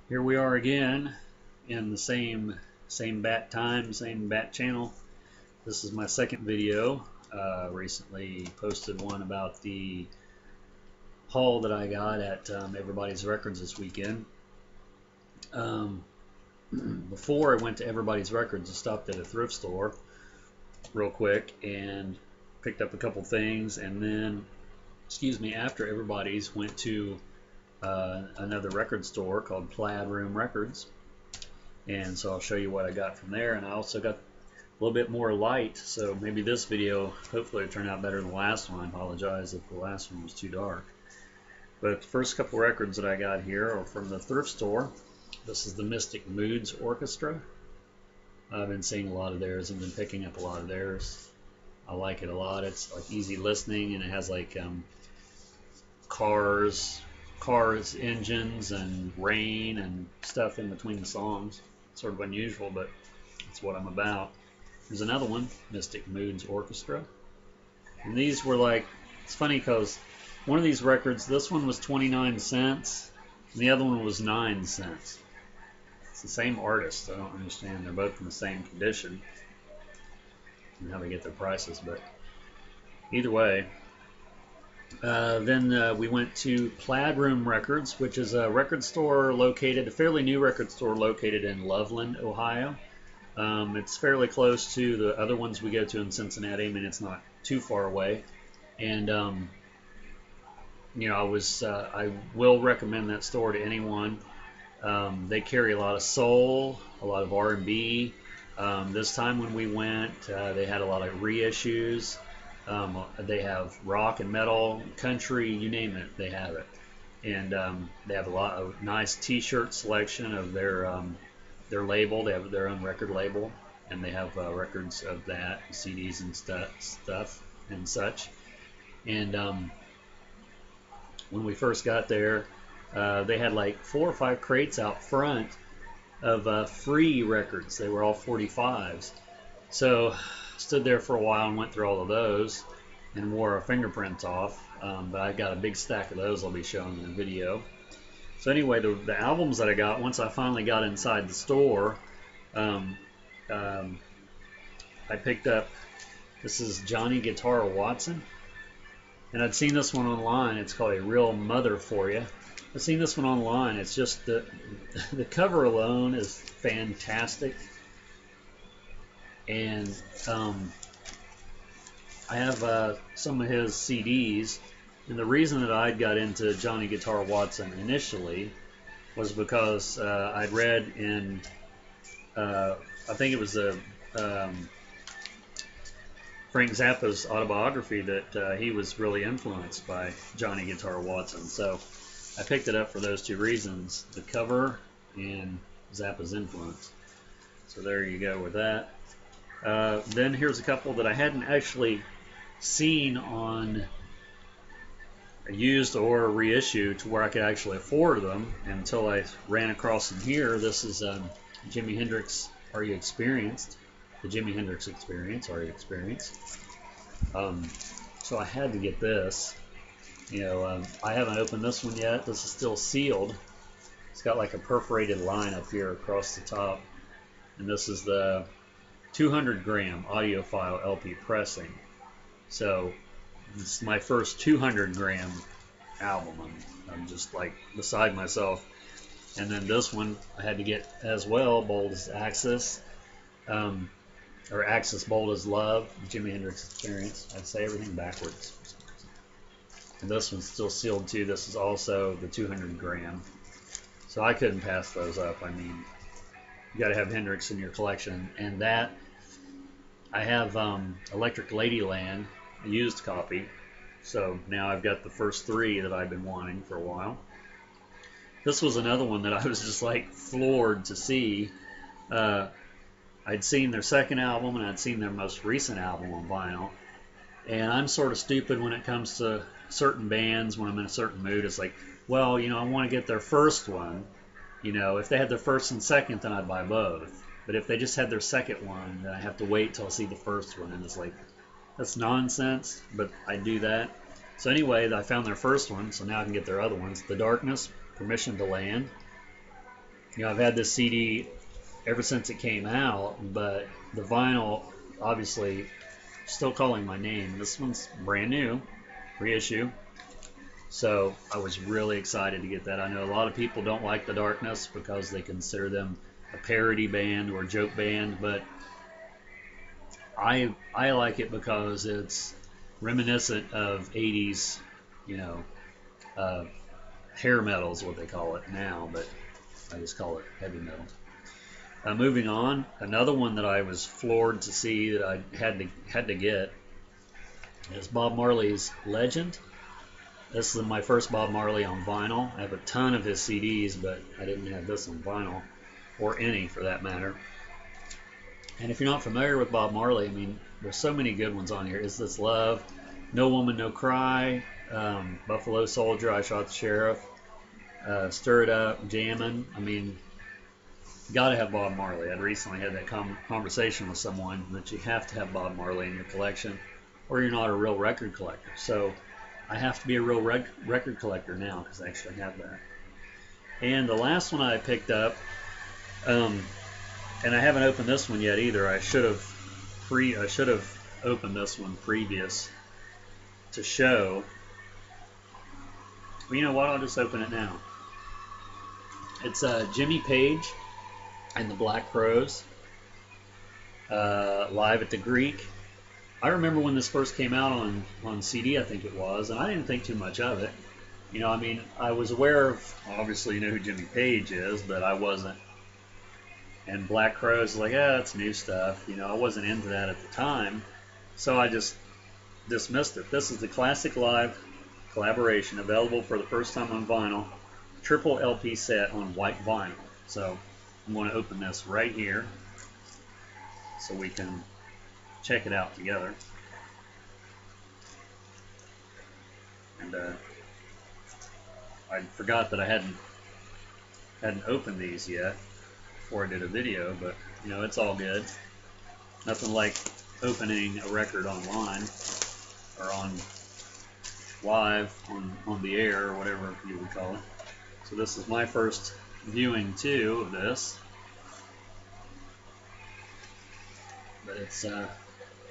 Here we are again in the same bat time, same bat channel. This is my second video. Recently posted one about the haul that I got at Everybody's Records this weekend. Um, Before I went to Everybody's Records, I stopped at a thrift store real quick and picked up a couple things, and then, after Everybody's, went to another record store called Plaid Records. And so I'll show you what I got from there. And I also got a little bit more light, so maybe this video hopefully will turn out better than the last one. I apologize if the last one was too dark. But the first couple records that I got here are from the thrift store. This is the Mystic Moods Orchestra. I've been seeing a lot of theirs and been picking up a lot of theirs. I like it a lot. It's like easy listening, and it has like cars, engines, and rain and stuff in between the songs. Sort of unusual, but it's what I'm about. There's another one, Mystic Moods Orchestra. And these were like, it's funny because one of these records, this one was 29 cents, and the other one was 9 cents. It's the same artist. I don't understand. They're both in the same condition and how they get their prices, but either way. Then we went to Plaid Records, which is a record store located, a fairly new record store located in Loveland, Ohio. It's fairly close to the other ones we go to in Cincinnati. I mean, it's not too far away. And, I will recommend that store to anyone. They carry a lot of soul, a lot of R&B. This time when we went, they had a lot of reissues. They have rock and metal, country, you name it, they have it. And they have a lot of nice T-shirt selection of their label. They have their own record label, and they have records of that, CDs and stuff and such. And when we first got there, they had like 4 or 5 crates out front of free records. They were all 45s. So stood there for a while and went through all of those and wore our fingerprints off. But I got a big stack of those I'll be showing in the video. So anyway, the albums that I got, once I finally got inside the store, I picked up, this is Johnny Guitar Watson. And I'd seen this one online. It's called A Real Mother For You. I've seen this one online. It's just the cover alone is fantastic. And I have some of his CDs, and the reason that I got into Johnny Guitar Watson initially was because I'd read in, I think it was Frank Zappa's autobiography that he was really influenced by Johnny Guitar Watson. So I picked it up for those two reasons, the cover and Zappa's influence. So there you go with that. Then here's a couple that I hadn't actually seen on a used or a reissue to where I could actually afford them until I ran across them here. This is Jimi Hendrix, Are You Experienced? The Jimi Hendrix Experience, Are You Experienced? So I had to get this. I haven't opened this one yet. This is still sealed. It's got like a perforated line up here across the top. And this is the 200-gram audiophile LP pressing. So it's my first 200-gram album. I'm just like beside myself. And then this one I had to get as well, Bold as Axis, or Axis Bold as Love, Jimi Hendrix Experience. I'd say everything backwards. And this one's still sealed too. This is also the 200-gram. So I couldn't pass those up. I mean, you got to have Hendrix in your collection. And that, I have Electric Ladyland, a used copy. So now I've got the first 3 that I've been wanting for a while. This was another one that I was just like floored to see. I'd seen their second album and I'd seen their most recent album on vinyl. And I'm sort of stupid when it comes to certain bands. When I'm in a certain mood, it's like, well, I want to get their first one. If they had their first and second, then I'd buy both. But if they just had their second one, then I have to wait till I see the first one. And it's like, that's nonsense, but I do that. So anyway, I found their first one, so now I can get their other ones. The Darkness, Permission to Land. I've had this CD ever since it came out, but the vinyl, obviously, still calling my name. This one's brand new, reissue. So I was really excited to get that. I know a lot of people don't like the Darkness because they consider them a parody band or a joke band, but I like it because it's reminiscent of 80s, you know, uh, hair metal is what they call it now, but I just call it heavy metal. Moving on, another one that I was floored to see that I had to get is Bob Marley's Legend. This is my first Bob Marley on vinyl. I have a ton of his CDs, but I didn't have this on vinyl, or any for that matter. And if you're not familiar with Bob Marley, I mean, there's so many good ones on here. Is This Love? No Woman, No Cry, Buffalo Soldier, I Shot the Sheriff, Stir It Up, Jammin'. I mean, gotta have Bob Marley. I'd recently had that conversation with someone that you have to have Bob Marley in your collection, or you're not a real record collector. So I have to be a real record collector now because I actually have that. And the last one I picked up, and I haven't opened this one yet either. I should have opened this one previous to show. Well, you know what? I'll just open it now. It's Jimmy Page and the Black Crowes, live at the Greek. I remember when this first came out on CD, I think it was, and I didn't think too much of it. You know, I mean, I was aware of, obviously, you know who Jimmy Page is, but I wasn't. And Black Crowes, like, yeah, that's new stuff. You know, I wasn't into that at the time, so I just dismissed it. This is the classic live collaboration, available for the first time on vinyl, triple LP set on white vinyl. So I'm going to open this right here so we can check it out together. And I forgot that I hadn't opened these yet before I did a video, but you know, it's all good. Nothing like opening a record online or on live on the air or whatever you would call it. So this is my first viewing too of this, but it's I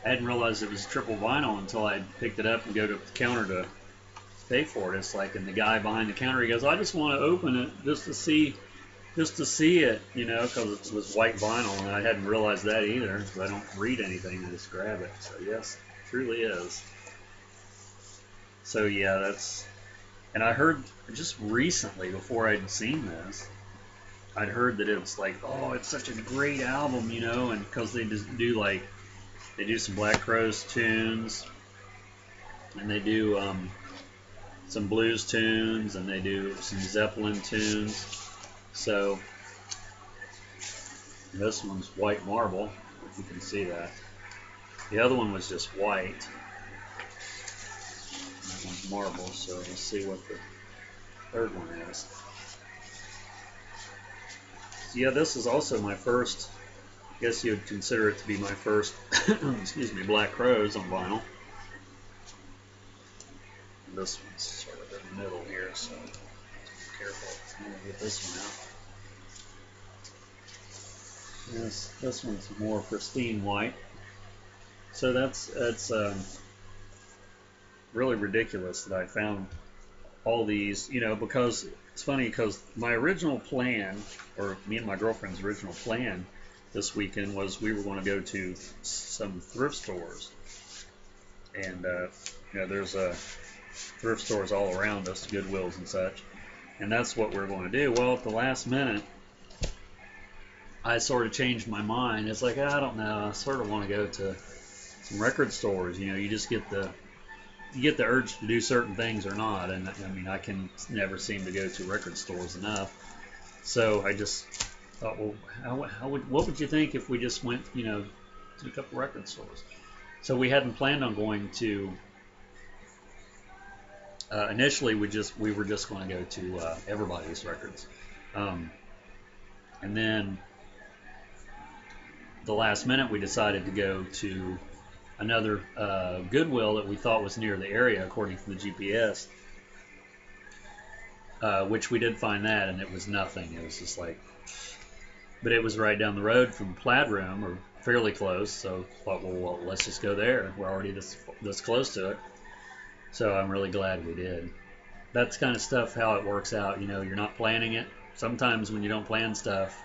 hadn't realized it was triple vinyl until I picked it up and go to the counter to pay for it. It's like, and the guy behind the counter, he goes, I just want to open it just to see it, you know, because it was white vinyl, and I hadn't realized that either, because I don't read anything, I just grab it. So yes, it truly is. So yeah, that's, and I heard just recently, before I'd seen this, I'd heard that it was like, oh, it's such a great album, you know, and because they just do like, they do some Black Crowes tunes, and they do some blues tunes, and they do some Zeppelin tunes. So this one's white marble, if you can see that. The other one was just white. That one's marble, so let's see what the third one is. So yeah, this is also my first, I guess you'd consider it to be my first, excuse me, Black Crowes on vinyl. And this one's sort of in the middle here, so be careful. I'm going to get this one out. This one's more pristine white. So that's really ridiculous that I found all these, you know, because it's funny, because my original plan, or me and my girlfriend's original plan this weekend, was we were going to go to some thrift stores, and you know, there's thrift stores all around us, Goodwills and such, and that's what we're going to do. Well, at the last minute, I sort of changed my mind. It's like, I don't know, I sort of want to go to some record stores. You know, you just get the urge to do certain things or not, and I mean, I can never seem to go to record stores enough. So I just thought, well, what would you think if we just went, you know, to a couple record stores? So we hadn't planned on going to. Initially, we were just going to go to Everybody's Records, and then the last minute we decided to go to another Goodwill that we thought was near the area according to the GPS. which we did find that, and it was nothing. It was just like, but it was right down the road from Plaid Room, or fairly close. So I thought, well, let's just go there. We're already this close to it. So I'm really glad we did. That's kind of stuff how it works out. You know, you're not planning it. Sometimes when you don't plan stuff,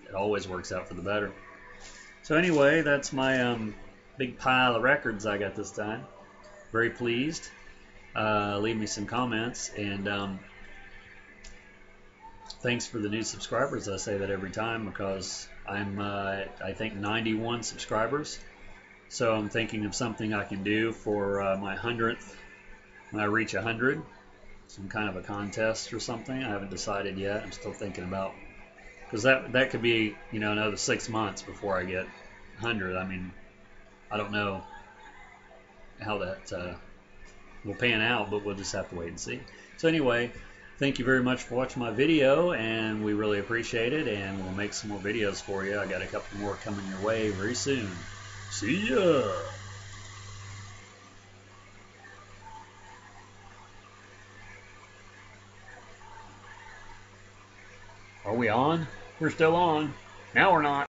it always works out for the better. So anyway, that's my big pile of records I got this time. Very pleased. Leave me some comments, and thanks for the new subscribers. I say that every time because I'm I think 91 subscribers. So I'm thinking of something I can do for my 100th when I reach 100. Some kind of a contest or something. I haven't decided yet. I'm still thinking about, because that could be, you know, another 6 months before I get 100. I mean, I don't know how that will pan out, but we'll just have to wait and see. So anyway, thank you very much for watching my video, and we really appreciate it, and we'll make some more videos for you. I got a couple more coming your way very soon. See ya! Are we on? We're still on. Now we're not.